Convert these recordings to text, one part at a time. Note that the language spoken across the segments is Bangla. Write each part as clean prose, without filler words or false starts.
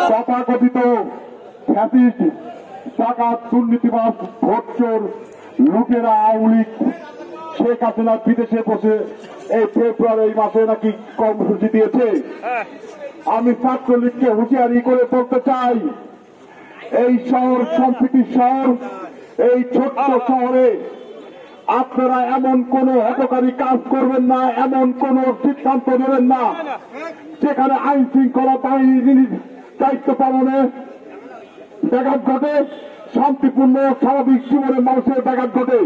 তথাকথিত ফ্যাসিস্ট ডাকাত দুর্নীতিবাজ ভোটচোর লোকেরা আওয়ামী লীগ শেখ হাসিনা বিদেশে বসে এই ফেব্রুয়ারি মাসে নাকি কর্মসূচি দিয়েছে। আমি ছাত্রলীগকে হুঁশিয়ারি করে বলতে চাই, এই শহর সম্প্রীতি শহর, এই ছোট্ট শহরে আপনারা এমন কোন হতকারী কাজ করবেন না, এমন কোন সিদ্ধান্ত নেবেন না যেখানে আইন শৃঙ্খলা বাহিনীর দায়িত্ব পালনে ব্যাঘাত ঘটে, শান্তিপূর্ণ স্বাভাবিক জীবনে মানুষের ব্যাঘাত ঘটে।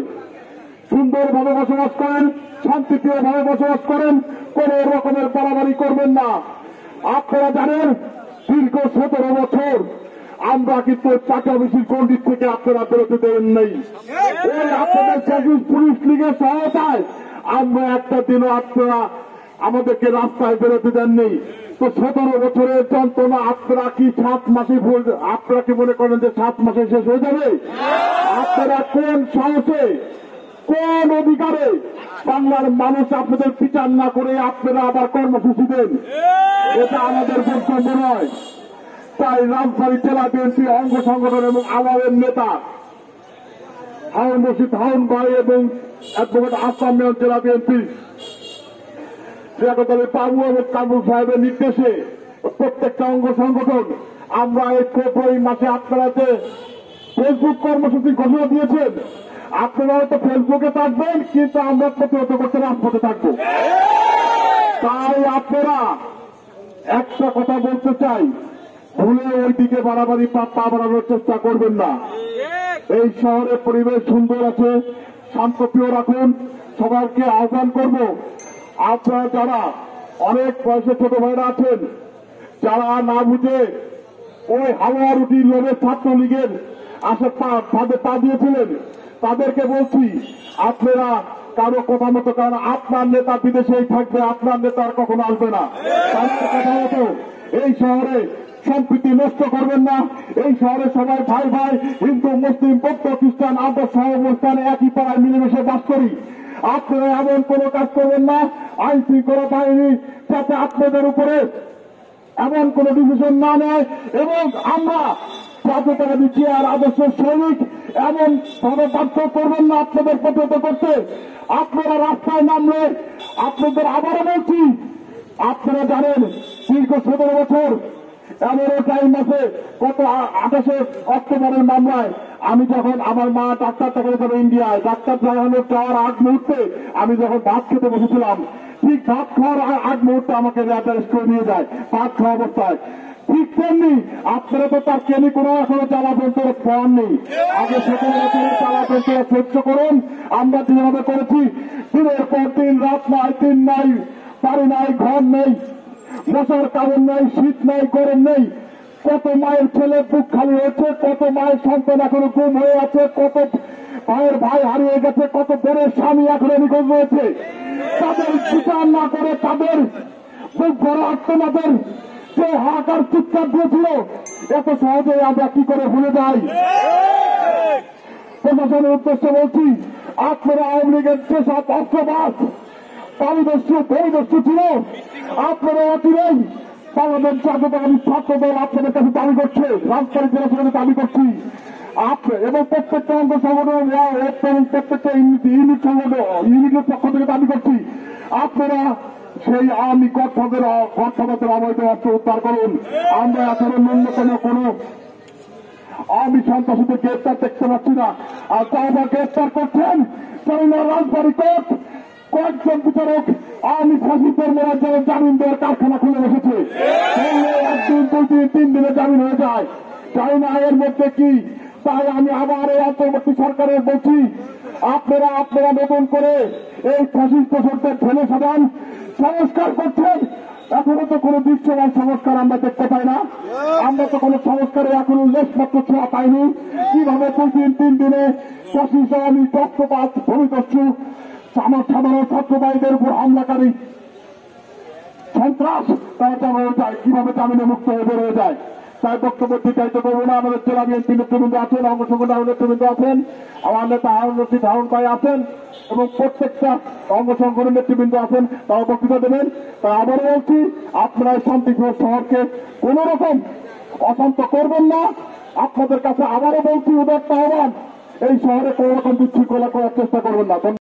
সুন্দরভাবে বসবাস করেন, শান্তিপ্রিয়ভাবে বসবাস করেন, কোন রকমের বাড়াবাড়ি করবেন না। আপনারা জানেন দীর্ঘ 17 বছর আমরা কিন্তু চাকা মিছিল গন্ডির থেকে আপনারা বেরোতে দেন নেই। ওই আপনাদের পুলিশ লীগের সহায়তায় আমরা একটা দিনও আপনারা আমাদেরকে রাস্তায় বেরোতে দেননি। তো 17 বছরের যন্ত্রণা আপনারা কি 7 মাসে আপনারা কি মনে করেন যে 7 মাসে শেষ হয়ে যাবে? আপনারা কোন সাহসে, কোন অধিকারে বাংলার মানুষ আপনাদের বিচার না করে আপনারা আবার কর্মসূচি দেন? এটা আমাদের বক্তব্য নয়। তাই রাজবাড়ী জেলা বিএনপি অঙ্গ সংগঠন এবং আমাদের নেতা হারুন রশিদ হারুন ভাই এবং অ্যাডভোকেট আসাম মেয়র জেলা বিএনপি শ্রীকান্তলী বাবু এবং কামরুল সাহেবের নির্দেশে প্রত্যেকটা অঙ্গ সংগঠন আমরা এই ফেব্রুয়ারি মাসে আপনারা যে ফেসবুক কর্মসূচি ঘোষণা দিয়েছেন, আপনারা হয়তো ফেসবুকে থাকবেন, কিন্তু আমরা প্রতিহত করতে রাজপথে থাকবো। তাই আপনারা একটা কথা বলতে চাই, ভুলে ওই দিকে বাড়াবাড়ি পা বাড়ানোর চেষ্টা করবেন না। এই শহরের পরিবেশ সুন্দর আছে, শান্তপ্রিয় রাখুন। সবাইকে আহ্বান করব, আপনারা যারা অনেক বয়সে ছোট ভাইরা আছেন, যারা না বুঝে ওই হাওয়া রুটি লোভে ছাত্রলীগের আশা পা দিয়েছিলেন, তাদেরকে বলছি আপনারা কারো কথা মতো, কারণ আপনার নেতা বিদেশেই থাকবে, আপনার নেতা আর কখনো আসবে না। তাদের কথা মতো এই শহরে সম্প্রীতি নষ্ট করবেন না। এই শহরে সবাই ভাই ভাই, হিন্দু মুসলিম বৌদ্ধ খ্রিস্টান আমরা সহাবস্থানে একই পাড়ায় মিলেমিশে বাস করি। আপনারা এমন কোন কাজ করবেন না আইন শৃঙ্খলা বাহিনী যাতে আপনাদের উপরে এমন কোন ডিসিশন না নেয়, এবং আমরা জাতীয়তাবাদী চেয়ার আদর্শ সৈনিক এমন ভাবে বাধ্য করবেন না আপনাদের প্রতিহত করতে। আপনারা রাস্তায় নামলে আপনাদের আবারও বলছি, আপনারা জানেন দীর্ঘ 17 বছর 11 টাইম আছে, গত 28 অক্টোবরের মামলায় আমি যখন আমার মা ডাক্তার দেখাতে যাবে ইন্ডিয়ায়, ডাক্তার দেখানোর যাওয়ার আগ মুহূর্তে আমি যখন ভাত খেতে বসেছিলাম, ঠিক ভাত খাওয়ার আগ মুহূর্তে আমাকে অ্যারেস্ট করে নিয়ে যায় ভাত খাওয়া অবস্থায়। ঠিক তেমনি আপনারা তো তার কেনি কোনো এখনো জ্বালাতন পান নেই। আগে 17 বছরের জ্বালাতন সহ্য করুন। আমরা যেভাবে করেছি, দিনের পর দিন, রাত নাই দিন নাই, বাড়ি নাই ঘর নেই, মশার কারণ নেই, শীত নেই, গরম নেই। কত মায়ের ছেলে বুক খালি হয়েছে, কত মায়ের সন্তান এখনো গুম হয়ে আছে, কত ভাইয়ের ভাই হারিয়ে গেছে, কত বোনের স্বামী এখনো নিখোঁজ রয়েছে। তাদের বিচার না করে তাদের বুক ভরা আত্মনাদের যে হাহাকার চিৎকার দিয়েছিল, এত সহজে আমরা কি করে ভুলে যাই? প্রশাসনের উদ্দেশ্যে বলছি, আপনারা আওয়ামী লীগের যেসব অস্ত্রবাস পারিদর্শী পরিদর্শী ছিল, আপনারা অচিরেই বাংলাদেশ জাতীয়তাবাদী ছাত্র দল আপনাদের কাছে দাবি করছে, রাজবাড়ী জেলা থেকে দাবি করছি এবং প্রত্যেকটা অঙ্গ সংগঠন এবং প্রত্যেকটা ইউনিটের পক্ষ থেকে দাবি করছি, আপনারা সেই আওয়ামী গডফাদার অবৈধ অস্ত্র উদ্ধার করুন। আমরা এখনো ন্যূনতম কোন আওয়ামী সন্ত্রাসীদের গ্রেপ্তার দেখতে পাচ্ছি না। আর যারা গ্রেপ্তার করছেন, রাজবাড়ী কোর্ট কয়েকজন বিচারক আওয়ামী ফাঁসিদের মেয়ের জন্য জামিন দেওয়ার কারখানা খুলে বসেছে। 1 দিন 2 দিন 3 দিনে জামিন হয়ে যায়, চাই না এর মধ্যে কি। তাই আমি আবার এই অন্তর্বর্তী সরকারের বলছি, আপনারা নতুন করে এই ফ্যাসিস্ট শোষণদের ঢেলে সাজান, সংস্কার করছেন। এখনো তো কোন দৃশ্যমান সংস্কার আমরা দেখতে পাই না। আমরা তো কোন সংস্কারে এখনো লেশমাত্র ছোঁয়া পাইনি। কিভাবে 2 দিন 3 দিনে ফ্যাসিস্ট আওয়ামী পক্ষপাত ভূমিদস্যু আমার সাধারণ ছাত্র ভাইদের উপর হামলাকারী সন্ত্রাস তারা হয়ে যায়, কিভাবে জামিনে মুক্ত হয়ে বের হয়ে যায়। তাই বক্তব্য দীর্ঘায়িত করবো না। আমাদের জেলা বিএনপি নেতৃবৃন্দ আছেন, অঙ্গ সংগঠনের নেতৃবৃন্দ আছেন, আমার নেতা হারুন রশিদ হারুন ভাই আছেন এবং প্রত্যেকটা অঙ্গ সংগঠনের নেতৃবৃন্দ আছেন, তারা বক্তৃতা দেবেন। তাই আবারও বলছি, আপনারা শান্তিপ্রিয় শহরকে কোন রকম অশান্ত করবেন না। আপনাদের কাছে আবারও বলছি উদাত্ত আহ্বান, এই শহরে কোন রকম বিশৃঙ্খলা করার চেষ্টা করবেন না।